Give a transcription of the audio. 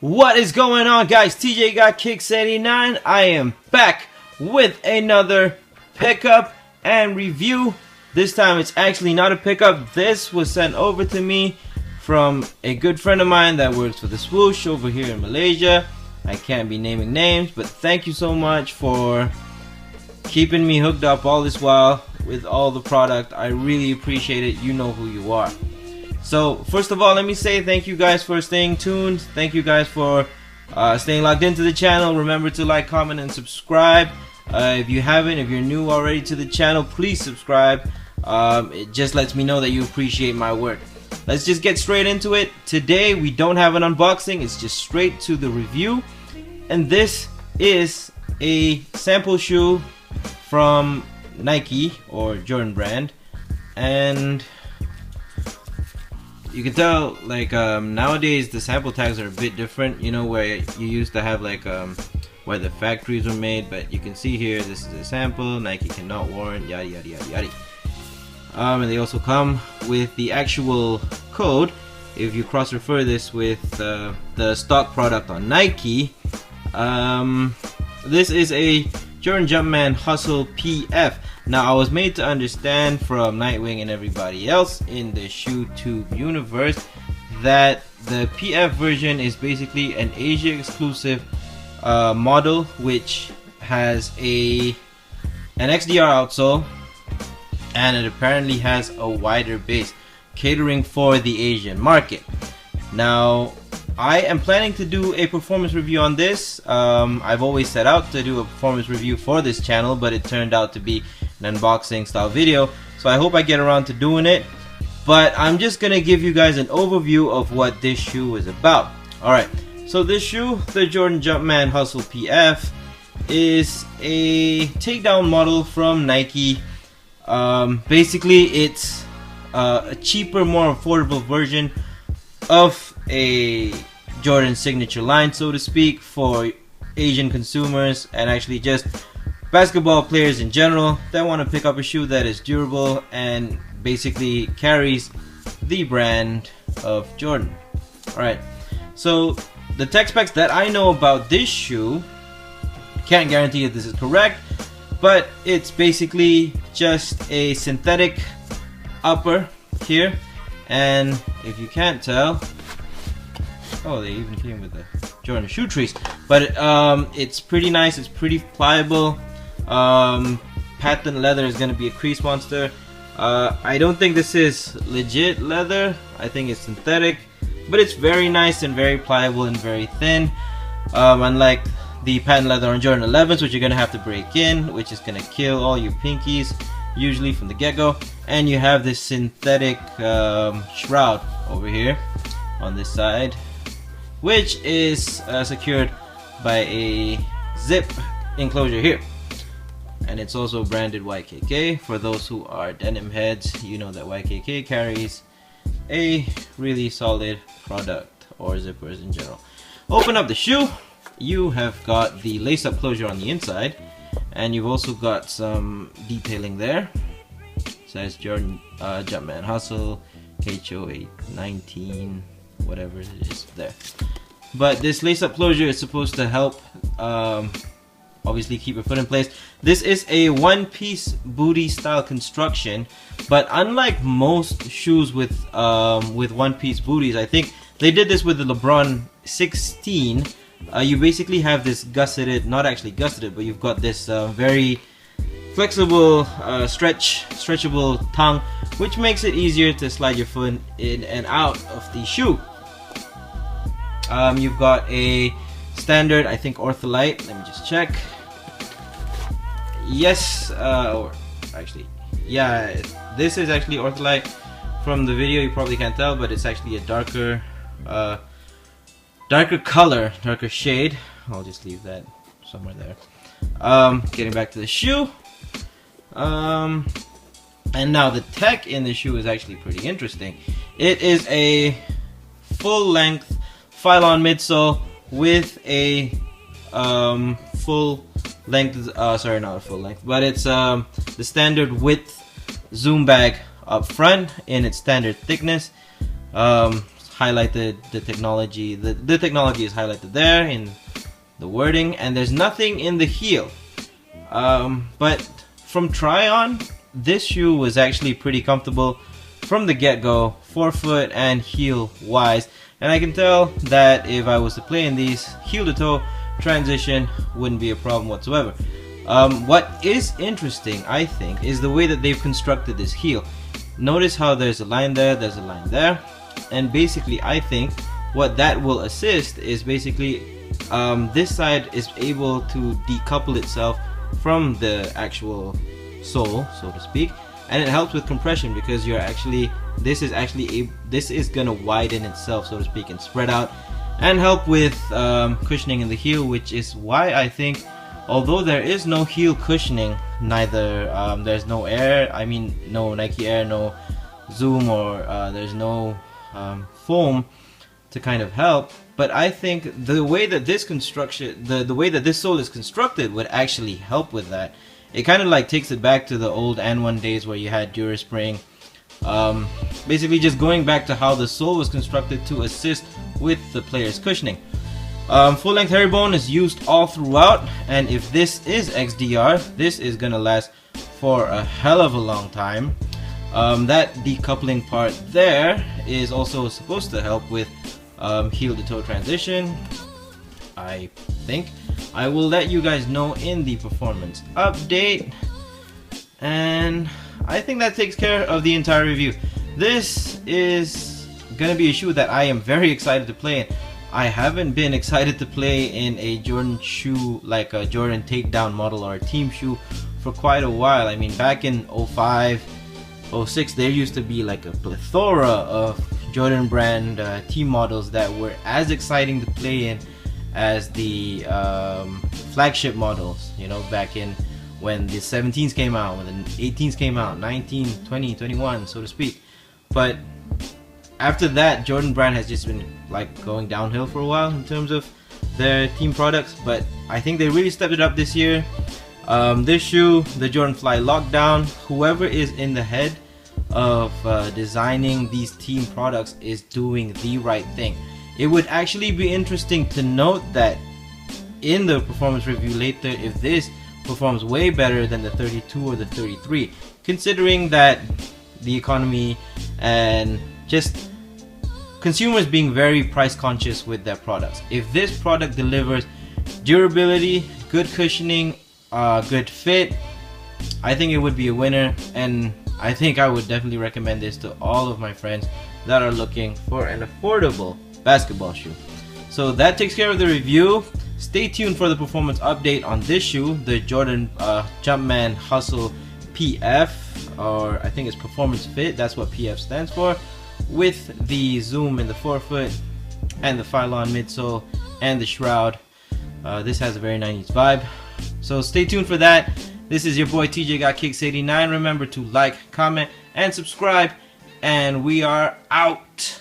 What is going on, guys? TJ Got Kicks 89. I am back with another pickup and review. This time it's actually not a pickup. This was sent over to me from a good friend of mine that works for the Swoosh over here in Malaysia. I can't be naming names, but thank you so much for keeping me hooked up all this while with all the product. I really appreciate it. You know who you are. So first of all, let me say thank you guys for staying tuned. Thank you guys for staying logged into the channel. Remember to like, comment, and subscribe. If you haven't, if you're new already to the channel, please subscribe. It just lets me know that you appreciate my work. Let's just get straight into it. Today we don't have an unboxing. It's just straight to the review. And this is a sample shoe from Nike or Jordan brand. And you can tell, like, nowadays the sample tags are a bit different, you know, where you used to have like where the factories were made, but you can see here this is a sample. Nike cannot warrant, yada yada yada yada. And they also come with the actual code. If you cross-refer this with the stock product on Nike, this is a Jordan Jumpman Hustle PF. Now, I was made to understand from Nightwing and everybody else in the ShoeTube universe that the PF version is basically an Asia exclusive model, which has an XDR outsole, and it apparently has a wider base, catering for the Asian market. Now, I am planning to do a performance review on this. I've always set out to do a performance review for this channel, but it turned out to be an unboxing style video, so I hope I get around to doing it. But I'm just gonna give you guys an overview of what this shoe is about. Alright, so this shoe, the Jordan Jumpman Hustle PF, is a takedown model from Nike. Basically it's a cheaper, more affordable version of a Jordan signature line, so to speak, for Asian consumers and actually just basketball players in general that want to pick up a shoe that is durable and basically carries the brand of Jordan. Alright, so the tech specs that I know about this shoe, can't guarantee if this is correct, but it's basically just a synthetic upper here, and if you can't tell, oh, they even came with the Jordan shoe trees, but it's pretty nice, it's pretty pliable. Patent leather is going to be a crease monster. I don't think this is legit leather, I think it's synthetic, but it's very nice and very pliable and very thin, unlike the patent leather on Jordan 11s, which you're going to have to break in, which is going to kill all your pinkies usually from the get-go. And you have this synthetic shroud over here on this side, which is secured by a zip enclosure here. And it's also branded YKK. For those who are denim heads, you know that YKK carries a really solid product, or zippers in general. Open up the shoe. You have got the lace-up closure on the inside, and you've also got some detailing there. It says Jordan Jumpman Hustle, HO819, whatever it is there. But this lace-up closure is supposed to help obviously keep your foot in place. This is a one-piece booty style construction, but unlike most shoes with one-piece booties, I think they did this with the LeBron 16. You basically have this gusseted, not actually gusseted, but you've got this very flexible, stretchable tongue, which makes it easier to slide your foot in and out of the shoe. You've got a standard, I think, Ortholite. Let me just check. Yes, or actually, yeah, this is actually Ortholite. From the video, you probably can't tell, but it's actually a darker color, darker shade. I'll just leave that somewhere there. Getting back to the shoe. And now the tech in the shoe is actually pretty interesting. It is a full-length Phylon midsole with a full length, sorry, not a full length, but it's the standard width zoom bag up front in its standard thickness. High highlighted the technology. The technology is highlighted there in the wording, and there's nothing in the heel. But from try on, this shoe was actually pretty comfortable from the get-go, forefoot and heel wise, and I can tell that if I was to play in these, heel to toe transition wouldn't be a problem whatsoever. What is interesting, I think, is the way that they've constructed this heel. Notice how there's a line there, there's a line there, and basically I think what that will assist is basically this side is able to decouple itself from the actual sole, so to speak, and it helps with compression because this is gonna widen itself, so to speak, and spread out and help with cushioning in the heel, which is why I think, although there is no heel cushioning, neither there's no no Nike Air, no Zoom, or there's no foam to kind of help, but I think the way that this construction, the way that this sole is constructed would actually help with that. It kind of like takes it back to the old N1 days where you had DuraSpring. Basically just going back to how the sole was constructed to assist with the player's cushioning. Full length herringbone is used all throughout, and if this is XDR, this is gonna last for a hell of a long time. That decoupling part there is also supposed to help with heel to toe transition, I think. I will let you guys know in the performance update, and I think that takes care of the entire review. This is gonna be a shoe that I am very excited to play in. I haven't been excited to play in a Jordan shoe like a Jordan takedown model or a team shoe for quite a while. I mean, back in 05, 06, there used to be like a plethora of Jordan brand team models that were as exciting to play in as the flagship models, you know, back in when the 17s came out, when the 18s came out, 19, 20, 21, so to speak. But after that, Jordan brand has just been like going downhill for a while in terms of their team products, but I think they really stepped it up this year. This shoe, the Jordan Fly Lockdown, whoever is in the head of designing these team products is doing the right thing. It would actually be interesting to note that in the performance review later, if this performs way better than the 32 or the 33, considering that the economy and just consumers being very price conscious with their products. If this product delivers durability, good cushioning, good fit, I think it would be a winner, and I think I would definitely recommend this to all of my friends that are looking for an affordable basketball shoe. So that takes care of the review. Stay tuned for the performance update on this shoe, the Jordan Jumpman Hustle PF, or I think it's Performance Fit, that's what PF stands for, with the zoom in the forefoot and the Phylon midsole and the shroud. This has a very 90s vibe, so stay tuned for that. This is your boy TJ Got Kicks 89. Remember to like, comment, and subscribe, and we are out.